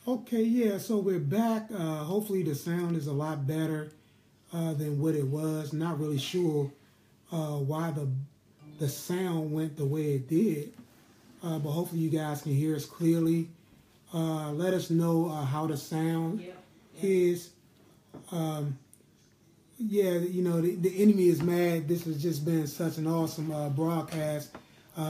Okay, yeah, so we're back. Hopefully the sound is a lot better than what it was. Not really sure why the sound went the way it did, but hopefully you guys can hear us clearly. Let us know how the sound is. Yeah, you know, the enemy is mad. This has just been such an awesome broadcast.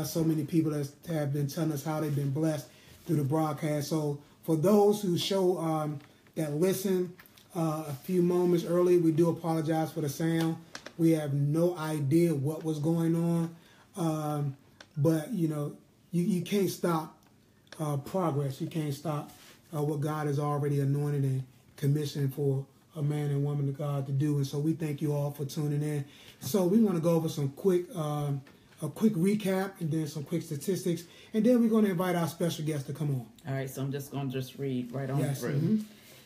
So many people that have been telling us how they've been blessed through the broadcast. So for those who show that listen a few moments early, we do apologize for the sound. We have no idea what was going on. But, you know, you can't stop progress. You can't stop what God has already anointed and commissioned for a man and woman of God to do. And so we thank you all for tuning in. So we want to go over some quick a quick recap and then some quick statistics, and then we're going to invite our special guest to come on. All right, so I'm just going to read right on through. Mm-hmm.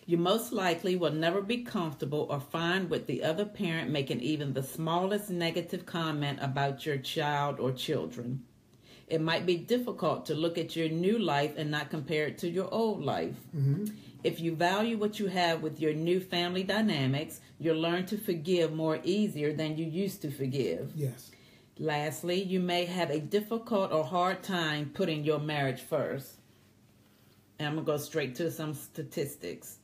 You most likely will never be comfortable or fine with the other parent making even the smallest negative comment about your child or children. It might be difficult to look at your new life and not compare it to your old life. Mm-hmm. If you value what you have with your new family dynamics, you'll learn to forgive more easier than you used to forgive. Yes. Lastly, you may have a difficult or hard time putting your marriage first. And I'm going to go straight to some statistics.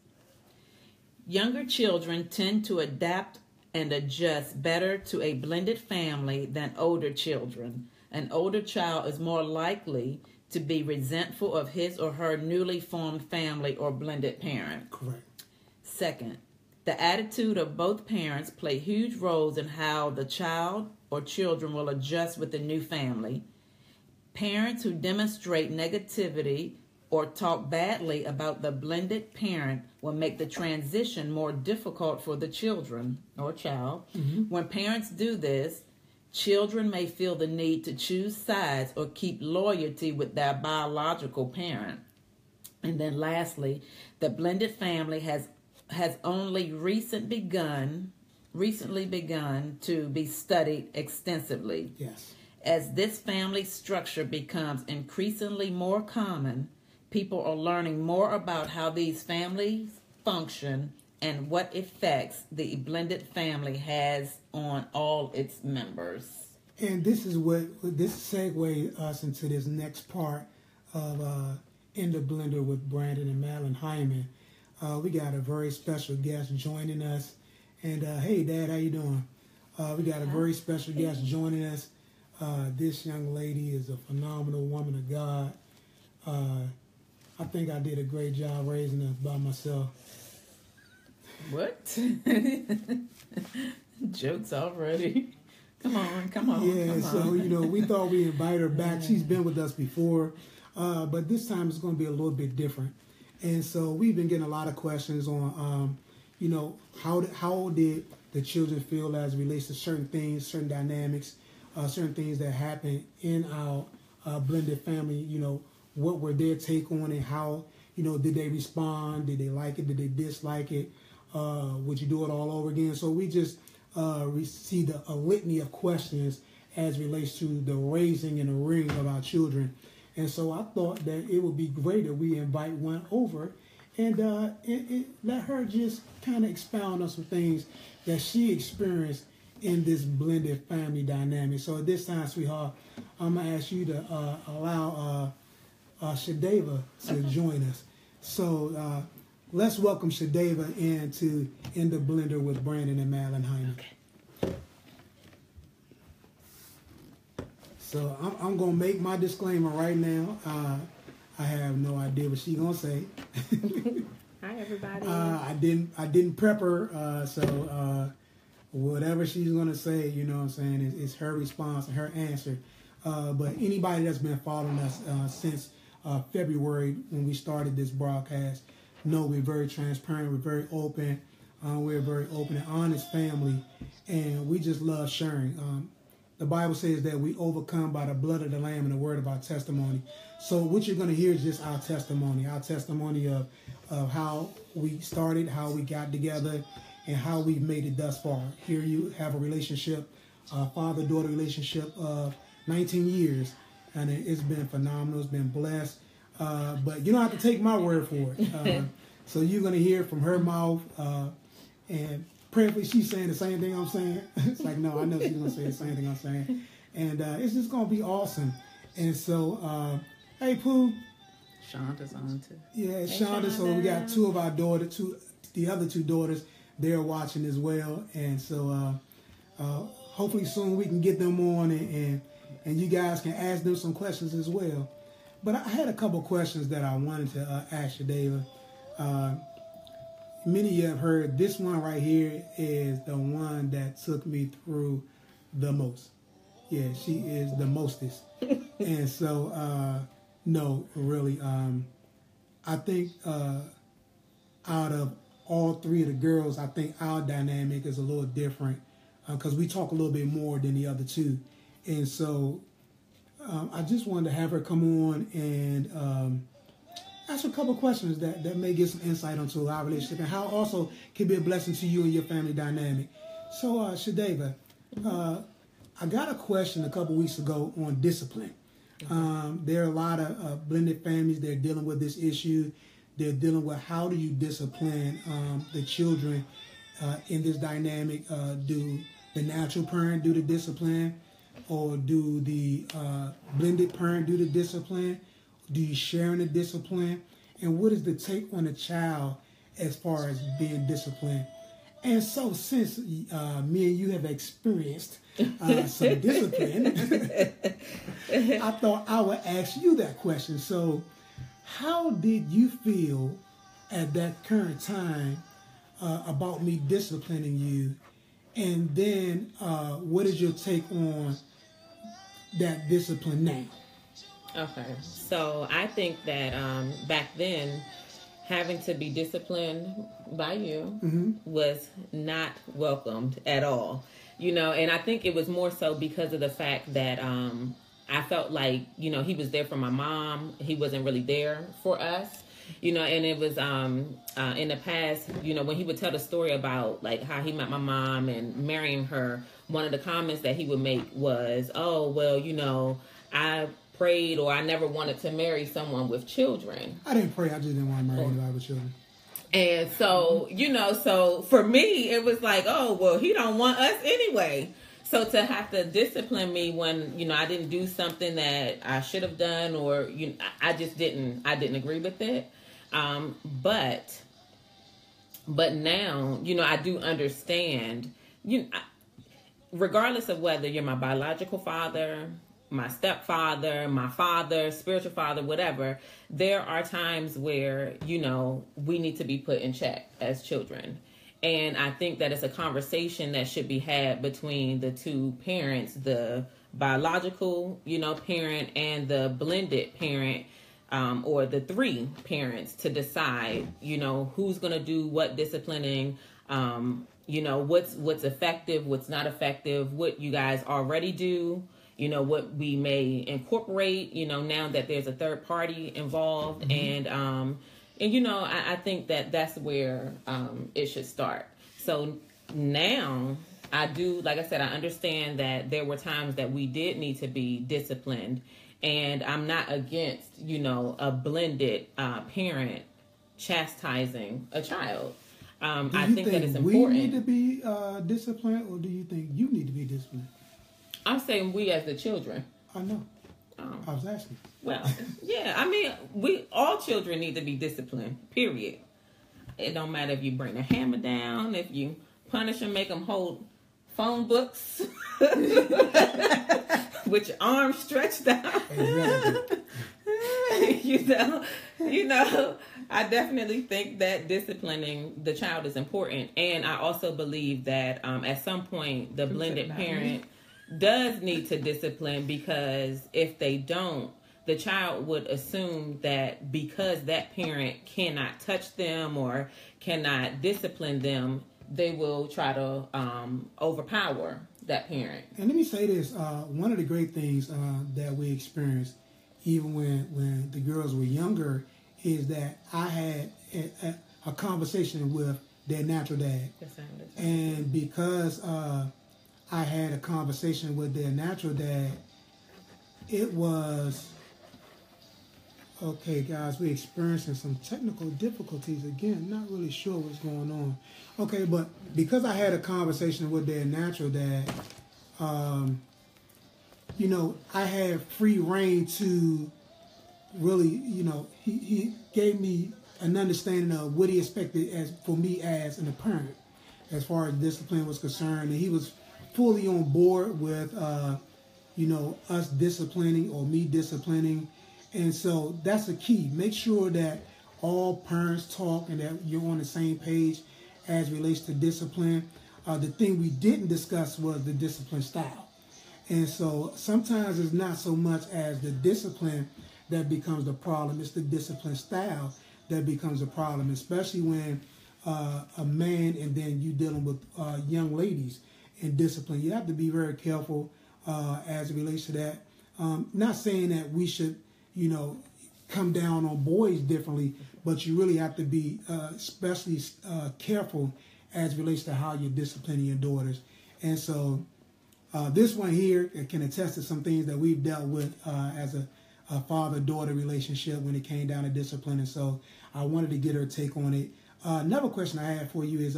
Younger children tend to adapt and adjust better to a blended family than older children. An older child is more likely to be resentful of his or her newly formed family or blended parent. Correct. Second, the attitude of both parents play huge roles in how the child or children will adjust with the new family. Parents who demonstrate negativity or talk badly about the blended parent will make the transition more difficult for the children or child. Mm-hmm. When parents do this, children may feel the need to choose sides or keep loyalty with their biological parent. And then lastly, the blended family has only recently begun to be studied extensively. Yes. As this family structure becomes increasingly more common, people are learning more about how these families function and what effects the blended family has on all its members. And this segues us into this next part of In the Blender with Brandon and Madeline Hyman. We got a very special guest joining us. And hey, Dad, how you doing? We got a very special guest joining us. This young lady is a phenomenal woman of God. I think I did a great job raising her by myself. What? Jokes already. Come on. Yeah, so, you know, we thought we'd invite her back. She's been with us before, but this time it's going to be a little bit different. And so we've been getting a lot of questions on, you know, how did the children feel as it relates to certain things, certain dynamics, certain things that happen in our blended family. You know, what were their take on it? How, you know, did they respond? Did they like it? Did they dislike it? Would you do it all over again? So we just received a litany of questions as it relates to the raising and the rearing of our children. And so I thought that it would be great if we invite one over and let her just kind of expound on some things that she experienced in this blended family dynamic. So at this time, sweetheart, I'm going to ask you to allow Shadeva to join us. So let's welcome Shadeva in the Blender with Brandon and Madeline Hyman. Okay. So I'm going to make my disclaimer right now. I have no idea what she's going to say. Hi, everybody. I didn't prep her, so whatever she's going to say, you know what I'm saying, is her response and her answer. But anybody that's been following us since February when we started this broadcast know we're very transparent, we're very open, we're a very open and honest family, and we just love sharing. The Bible says that we overcome by the blood of the Lamb and the word of our testimony. So what you're going to hear is just our testimony of how we started, how we got together, and how we've made it thus far. Here you have a relationship, a father-daughter relationship of 19 years, and it's been phenomenal. It's been blessed. But you don't have to take my word for it. So you're going to hear it from her mouth. And prayerfully, she's saying the same thing I'm saying. It's like, no, I know she's going to say the same thing I'm saying. And it's just going to be awesome. And so, hey, Pooh. Shonda's on too. Yeah, Shonda. So we got two of our daughters, the other two daughters, they're watching as well. And so hopefully soon we can get them on and you guys can ask them some questions as well. But I had a couple questions that I wanted to ask you, David. Many of you have heard this one right here is the one that took me through the most. Yeah, she is the mostest. And so, no, really, I think out of all three of the girls, I think our dynamic is a little different because we talk a little bit more than the other two. And so I just wanted to have her come on and ask a couple questions that may get some insight into our relationship and how also can be a blessing to you and your family dynamic. So, Shadeva, I got a question a couple weeks ago on discipline. There are a lot of blended families that are dealing with this issue. They're dealing with how do you discipline the children in this dynamic. Do the natural parent do the discipline, or do the blended parent do the discipline? Do you share in the discipline? And what is the take on the child as far as being disciplined? And so since me and you have experienced some discipline, I thought I would ask you that question. So how did you feel at that current time about me disciplining you? And then what is your take on that discipline now? Okay, so I think that back then, having to be disciplined by you was not welcomed at all. You know, and I think it was more so because of the fact that I felt like, you know, he was there for my mom. He wasn't really there for us, you know, and it was in the past, you know, when he would tell the story about like how he met my mom and marrying her, one of the comments that he would make was, oh, well, you know, I prayed or I never wanted to marry someone with children. I didn't pray. I just didn't want to marry anybody with children. And so, you know, so for me, it was like, oh, well, he don't want us anyway. So to have to discipline me when, you know, I didn't do something that I should have done, or, you know, I didn't agree with it. But now, you know, I do understand, you know, regardless of whether you're my biological father, my stepfather, my father, spiritual father, whatever, there are times where, you know, we need to be put in check as children. And I think that it's a conversation that should be had between the two parents, the biological, you know, parent and the blended parent, or the three parents, to decide, you know, who's going to do what disciplining, you know, what's effective, what's not effective, what you guys already do, you know, what we may incorporate, you know, now that there's a third party involved. And, you know, I think that that's where it should start. So now I do, like I said, I understand that there were times that we did need to be disciplined. And I'm not against, you know, a blended parent chastising a child. I think that it's important. We need to be disciplined, or do you think you need to be disciplined? I'm saying we as the children. I know. I was asking. Well, yeah, I mean, all children need to be disciplined, period. It don't matter if you bring a hammer down, if you punish them, make them hold phone books with your arms stretched out. Exactly. you know, I definitely think that disciplining the child is important. And I also believe that at some point the blended parent does need to discipline, because if they don't, the child would assume that because that parent cannot touch them or cannot discipline them, they will try to overpower that parent. And let me say this, one of the great things that we experienced, even when the girls were younger, is that I had a conversation with their natural dad. And because I had a conversation with their natural dad, it was Okay, guys, we're experiencing some technical difficulties again. Not really sure what's going on. Okay, but because I had a conversation with their natural dad, you know, I had free reign to really, you know, he gave me an understanding of what he expected as for me as a parent, as far as discipline was concerned, and he was fully on board with, you know, us disciplining or me disciplining. And so that's the key. Make sure that all parents talk and that you're on the same page as relates to discipline. The thing we didn't discuss was the discipline style. And so sometimes it's not so much as the discipline that becomes the problem. It's the discipline style that becomes a problem, especially when a man and then you dealing with young ladies in discipline. You have to be very careful as it relates to that. Not saying that we should, you know, come down on boys differently, but you really have to be especially careful as it relates to how you're disciplining your daughters. And so this one here can attest to some things that we've dealt with as a father-daughter relationship when it came down to discipline. And so I wanted to get her take on it. Another question I have for you is,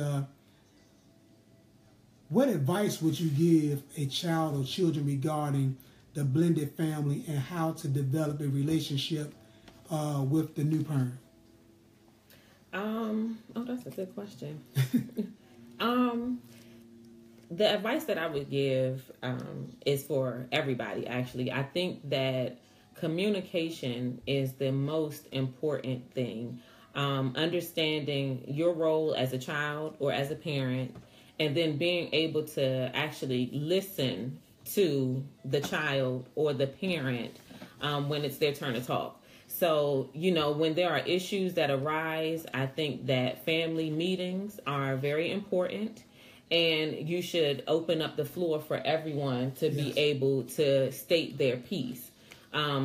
what advice would you give a child or children regarding the blended family and how to develop a relationship with the new parent? Oh, that's a good question. The advice that I would give is for everybody, actually. I think that communication is the most important thing. Understanding your role as a child or as a parent, and then being able to actually listen to the child or the parent when it's their turn to talk. So, you know, when there are issues that arise, I think that family meetings are very important, and you should open up the floor for everyone to be able to state their piece. I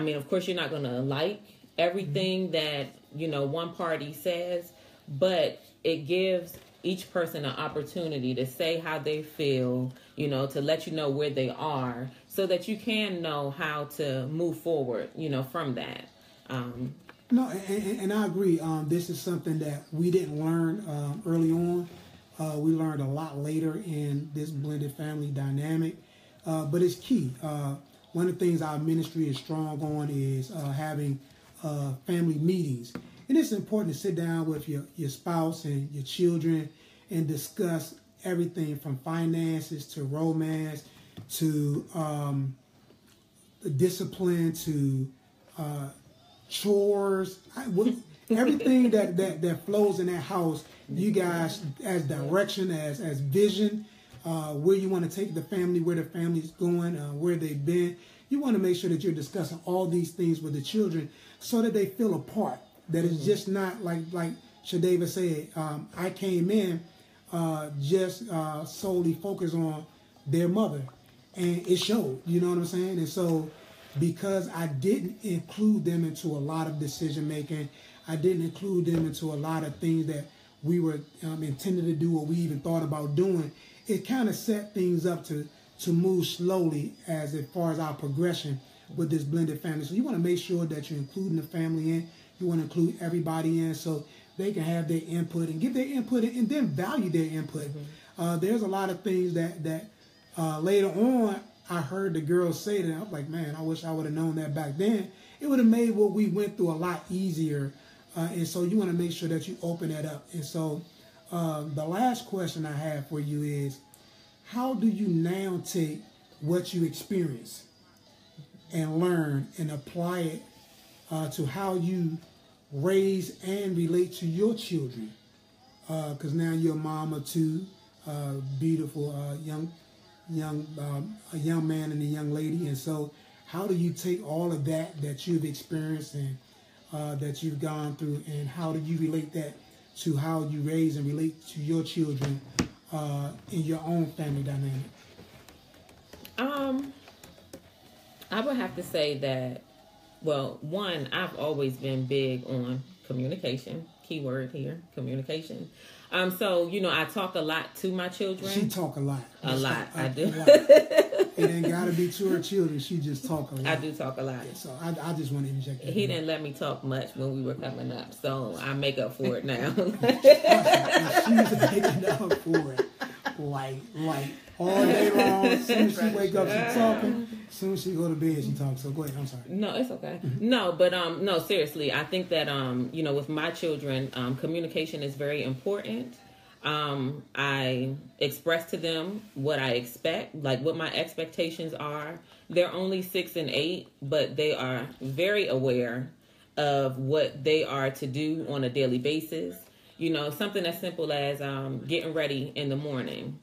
mean, of course, you're not going to like everything that, you know, one party says, but it gives each person an opportunity to say how they feel, you know, to let you know where they are so that you can know how to move forward, you know, from that. No, and I agree. This is something that we didn't learn early on. We learned a lot later in this blended family dynamic, but it's key. One of the things our ministry is strong on is having family meetings. And it's important to sit down with your spouse and your children and discuss everything from finances to romance to discipline to chores. Everything that flows in that house, you guys, as direction, as vision, where you want to take the family, where the family's going, where they've been. You want to make sure that you're discussing all these things with the children so that they feel a part. That it's just not like Shadava said, I came in just solely focused on their mother. And it showed, you know what I'm saying? And so because I didn't include them into a lot of decision making, I didn't include them into a lot of things that we were intended to do or we even thought about doing, it kind of set things up to move slowly as far as our progression with this blended family. So you want to make sure that you're including the family in. You want to include everybody in so they can have their input and give their input and then value their input. Mm-hmm. There's a lot of things that later on I heard the girls say that. I was like, man, I wish I would have known that back then. It would have made what we went through a lot easier. And so you want to make sure that you open that up. And so the last question I have for you is, how do you now take what you experience and learn and apply it to how you raise and relate to your children? Because now you're a mom of two beautiful a young man and a young lady. And so how do you take all of that you've experienced and that you've gone through, and how do you relate that to how you raise and relate to your children in your own family dynamic? I would have to say that, well, one, I've always been big on communication. Keyword here, communication. So, you know, I talk a lot to my children. She talk a lot. A lot, I do. It ain't got to be to her children. She just talk a lot. I do talk a lot. So I just want to inject that. He didn't let me talk much when we were coming up, so I make up for it now. She's making up for it. Like all day long. As soon as she wake up, she talking. As soon as she go to bed, she talks. So go ahead. I'm sorry. No, it's okay. No, but no, seriously, I think that with my children, communication is very important. I express to them what I expect, like what my expectations are. They're only 6 and 8, but they are very aware of what they are to do on a daily basis. Something as simple as getting ready in the morning.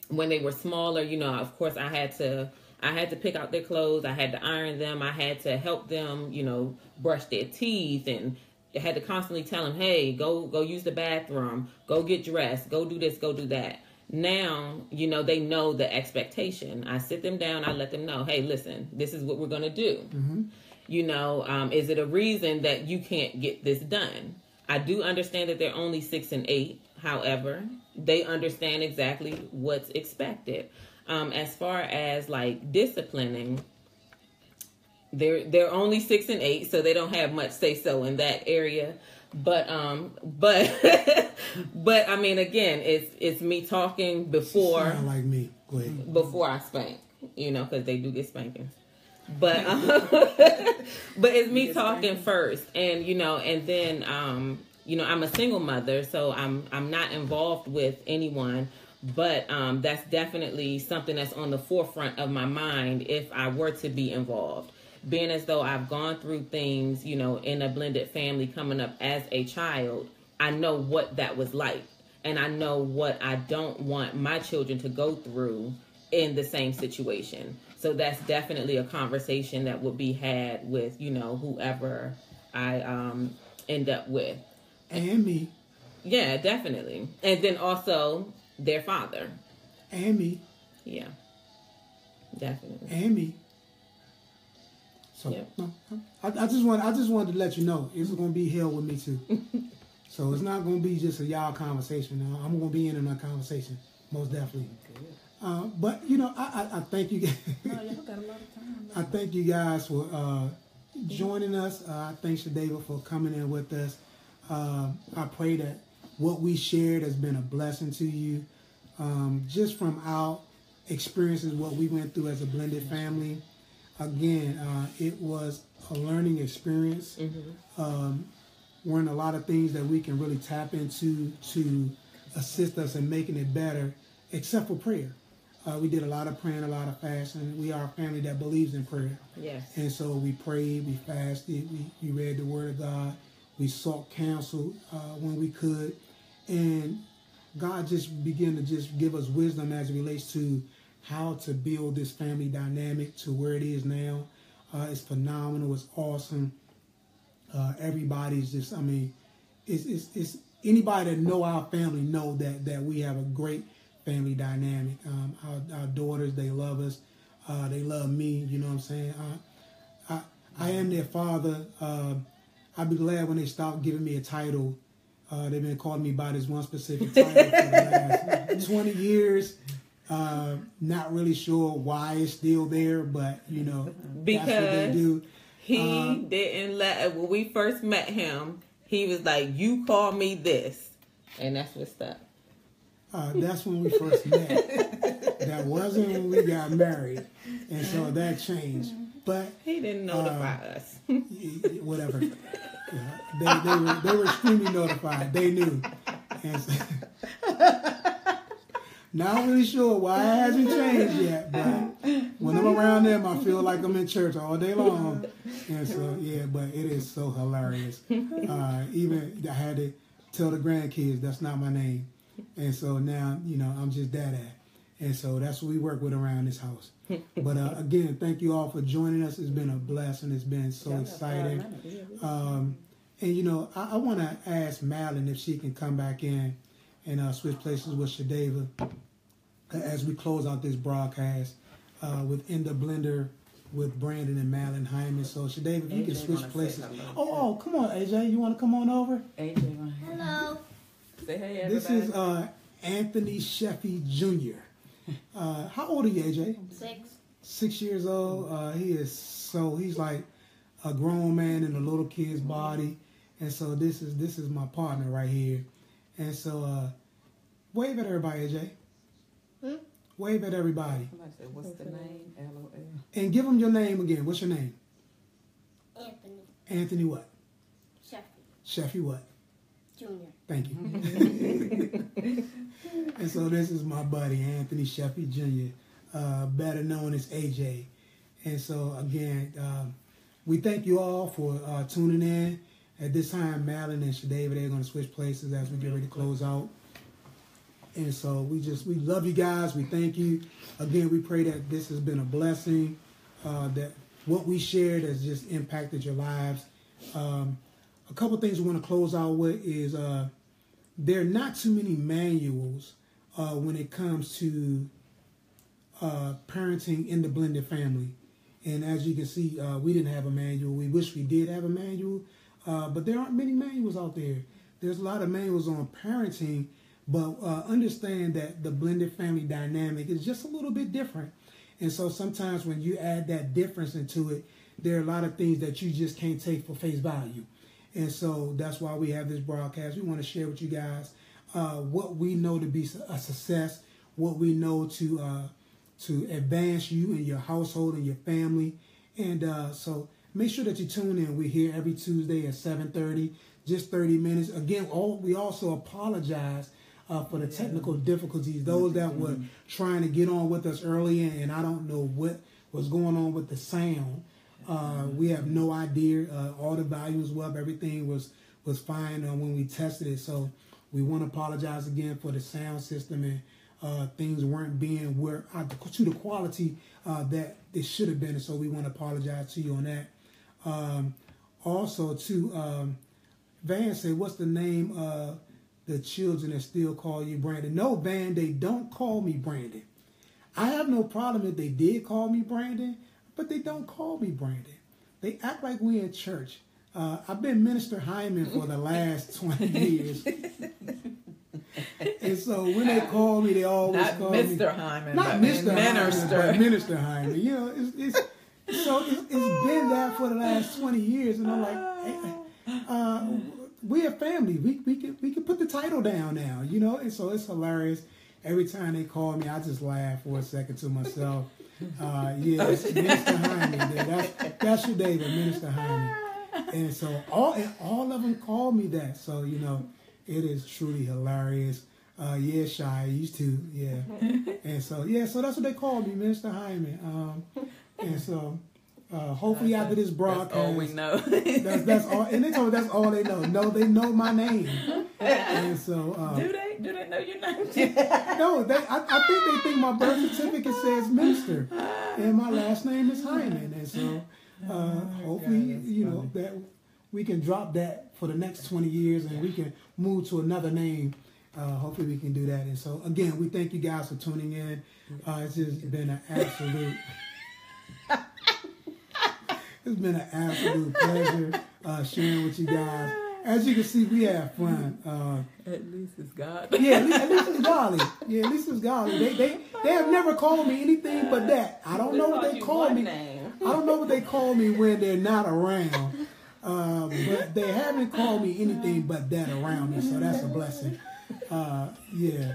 When they were smaller, of course I had to pick out their clothes. I had to iron them. I had to help them, brush their teeth, and I had to constantly tell them, hey, go use the bathroom, go get dressed, go do this, go do that. Now, they know the expectation. I sit them down. I let them know, hey, listen, this is what we're going to do. Mm-hmm. Is it a reason that you can't get this done? I do understand that they're only 6 and 8. However, they understand exactly what's expected. As far as like disciplining, they're only 6 and 8, so they don't have much say so in that area. But but I mean, again, it's me talking before. Sound like me. Go ahead. Before I spank, because they do get spankings. But but it's me talking first, and and then I'm a single mother, so I'm not involved with anyone. But that's definitely something that's on the forefront of my mind if I were to be involved. Being as though I've gone through things, in a blended family coming up as a child, I know what that was like. And I know what I don't want my children to go through in the same situation. So that's definitely a conversation that would be had with, whoever I end up with. And me. Yeah, definitely. And then also their father. And me. Yeah, definitely. And me. So yep. No, I just wanted to let you know it's going to be hell with me too. So it's not going to be just a y'all conversation. I'm going to be in that conversation, most definitely. But I thank you. No, y'all got a lot of time. I thank you guys for joining us. I thank Shadeva for coming in with us. I pray that what we shared has been a blessing to you. Just from our experiences, what we went through as a blended family. Again, it was a learning experience. Mm-hmm. Weren't a lot of things that we can really tap into to assist us in making it better, except for prayer. We did a lot of praying, a lot of fasting. We are a family that believes in prayer. Yes. And so we prayed, we fasted, we read the Word of God, we sought counsel when we could, and God just began to just give us wisdom as it relates to how to build this family dynamic to where it is now. It's phenomenal. It's awesome. Everybody's just, it's anybody that know our family know that we have a great family dynamic. Our daughters, they love us. They love me. You know what I'm saying? I am their father. I'd be glad when they stop giving me a title. They've been calling me by this one specific title for the last 20 years. Not really sure why it's still there, but because that's what they do. He didn't let, when we first met him, he was like, you call me this, and that's what stuck. That's when we first met. That wasn't when we got married, and so that changed. But he didn't notify us. Whatever. They were extremely notified. They knew. And so, not really sure why it hasn't changed yet, but when I'm around them, I feel like I'm in church all day long. And so, yeah, but it is so hilarious. Even I had to tell the grandkids that's not my name. And so now, I'm just Dada. And so that's what we work with around this house. But again, thank you all for joining us. It's been a blessing. It's been so exciting. And, I want to ask Madeline if she can come back in and switch places with Shadeva as we close out this broadcast with In the Blender with Brandon and Madeline Hyman. So, Shadeva, if you can switch places. Oh, come on, AJ. You want to come on over? Hello. Say hey, everybody. This is Anthony Sheffy Jr. How old are you, AJ? 6. 6 years old. He's like a grown man in a little kid's body, and so this is my partner right here, and so wave at everybody, AJ. Wave at everybody. Somebody said, what's the name? LOL. And give them your name again. What's your name? Anthony. Anthony what? Sheffy. Sheffy what? Jr. Thank you. And so this is my buddy, Anthony Sheffy Jr., better known as AJ. And so, again, we thank you all for tuning in. At this time, Madeline and Shadavid, they're going to switch places as we get ready to close out. And so we love you guys. We thank you. Again, we pray that this has been a blessing, that what we shared has just impacted your lives. A couple things we want to close out with is there are not too many manuals when it comes to parenting in the blended family. And as you can see, we didn't have a manual. We wish we did have a manual, but there aren't many manuals out there. There's a lot of manuals on parenting, but understand that the blended family dynamic is just a little bit different. And so sometimes when you add that difference into it, there are a lot of things that you just can't take for face value. And so that's why we have this broadcast. We want to share with you guys what we know to be a success, what we know to advance you and your household and your family. And so make sure that you tune in. We're here every Tuesday at 7:30, just 30 minutes. Again, we also apologize for the technical difficulties. Those that were trying to get on with us earlier, and I don't know what was going on with the sound. We have no idea. All the volumes were up. Everything was fine when we tested it. So we want to apologize again for the sound system, and things weren't being to the quality that it should have been. And so we want to apologize to you on that. Also, to Van said, what's the name of the children that still call you Brandon? No, Van, they don't call me Brandon. I have no problem if they did call me Brandon, but they don't call me Brandon. They act like we in church. I've been Minister Hyman for the last 20 years. And so when they call me, they always not call Mr. me... Hyman, not Mr. Minister. Hyman, but Minister Hyman. You know, it's been that for the last 20 years. And I'm like, we're a family. We can put the title down now, you know? And so it's hilarious. Every time they call me, I just laugh for a second to myself. Yeah, it's Minister Hyman. Yeah, that's your David, Minister Hyman. And so all of them call me that. So, you know, it is truly hilarious. Yeah, Shy, used to, yeah. And so, yeah, so that's what they call me, Minister Hyman. And so, hopefully after this broadcast, that's all we know. that's all, and they told me that's all they know. No, they know my name. And so, do they know your name? No, I think they think my birth certificate says Minister, and my last name is Hyman. And so, hopefully, you know, that we can drop that for the next 20 years, and we can move to another name. Hopefully we can do that. And so, again, we thank you guys for tuning in. It's just been an absolute... It's been an absolute pleasure sharing with you guys. As you can see, we have fun. At least it's God. Yeah, at least it's godly. Yeah, at least it's godly. They have never called me anything but that. I don't know what they call me. I don't know what they call me when they're not around. But they haven't called me anything but that around me, so that's a blessing. Yeah.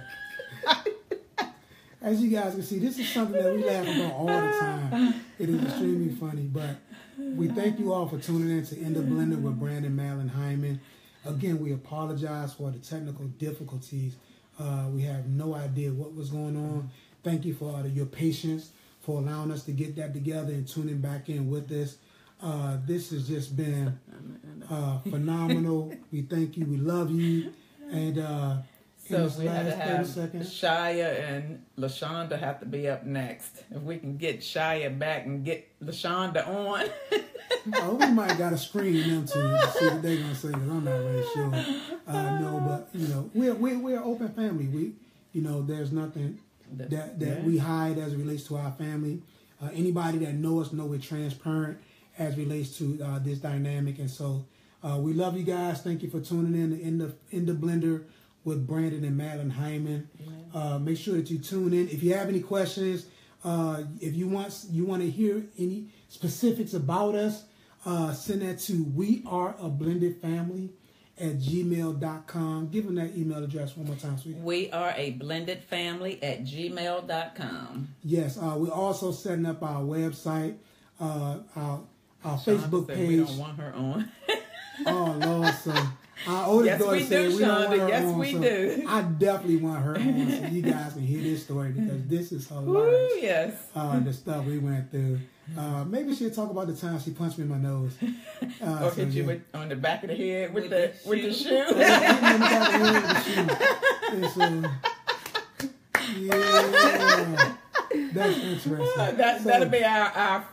As you guys can see, this is something that we laugh about all the time. It is extremely funny, but we thank you all for tuning in to In the Blender with Brandon, Madeline Hyman. Again, we apologize for the technical difficulties. We have no idea what was going on. Thank you for your patience, for allowing us to get that together and tuning back in with us. This has just been phenomenal. We thank you. We love you. And so we have to have Shia and LaShonda have to be up next. If we can get Shia back and get LaShonda on. Oh, we might got to screen them to see what they're gonna say, because I'm not really sure. No, but you know, we're an open family. We, you know, there's nothing that we hide as it relates to our family. Anybody that know us know we're transparent as it relates to this dynamic, and so we love you guys. Thank you for tuning in the Blender with Brandon and Madeline Hyman. Make sure that you tune in. If you have any questions, if you want to hear any specifics about us, send that to weareablendedfamily@gmail.com. Give them that email address one more time, sweetie. weareablendedfamily@gmail.com. Yes, we're also setting up our website, our Shonda Facebook said page. we don't want her on. Oh Lord, so our oldest Yes, daughter we said do, we don't want Shonda. her Yes, on. we So do. I definitely want her on so you guys can hear this story because this is hilarious. Woo, yes. The stuff we went through. Maybe she'll talk about the time she punched me in my nose. Or hit you on the back of the head with the shoe. Yeah, that's interesting. That'll be our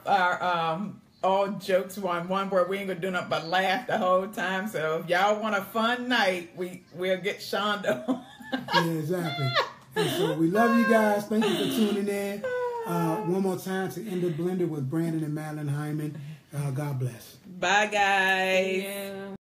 all jokes one where we ain't gonna do nothing but laugh the whole time. So if y'all want a fun night, we'll get Shonda on. Yeah, exactly. And so we love you guys. Thank you for tuning in. One more time to End the Blender with Brandon and Madeline Hyman. God bless. Bye, guys.